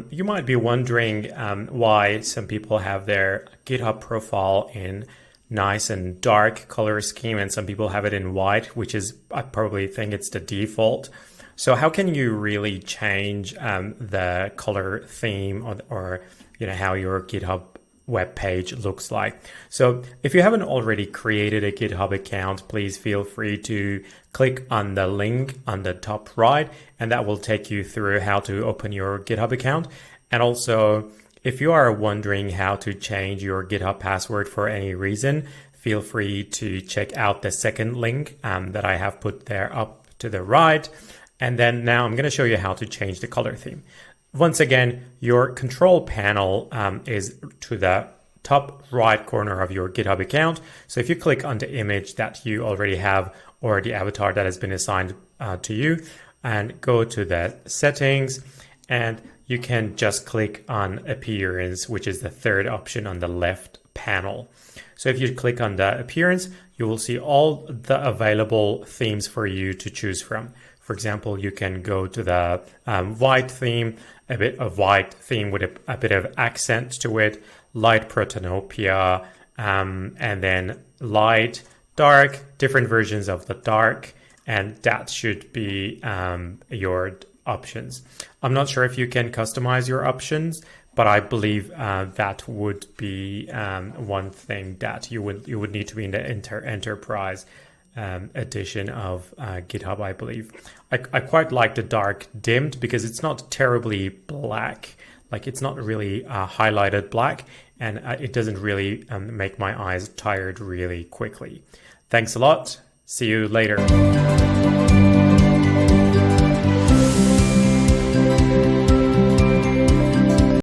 You might be wondering why some people have their GitHub profile in nice and dark color scheme and some people have it in white, which is, I probably think it's the default. So how can you really change the color theme or how your GitHub web page looks like? So if you haven't already created a GitHub account, please feel free to click on the link on the top right, and that will take you through how to open your GitHub account. And also, if you are wondering how to change your GitHub password for any reason, feel free to check out the second link that I have put there up to the right. And then now I'm going to show you how to change the color theme. Once again, your control panel is to the top right corner of your GitHub account. So if you click on the image that you already have or the avatar that has been assigned to you and go to the settings, and you can just click on appearance, which is the third option on the left panel. So if you click on the appearance, you will see all the available themes for you to choose from. For example, you can go to the white theme, a bit of white theme with a bit of accent to it, light protanopia, and then light, dark, different versions of the dark, and that should be your options. I'm not sure if you can customize your options, but I believe that would be one thing that you would need to be in the enterprise edition of GitHub, I believe. I quite like the dark dimmed because it's not terribly black. Like it's not really highlighted black, and it doesn't really make my eyes tired really quickly. Thanks a lot. See you later.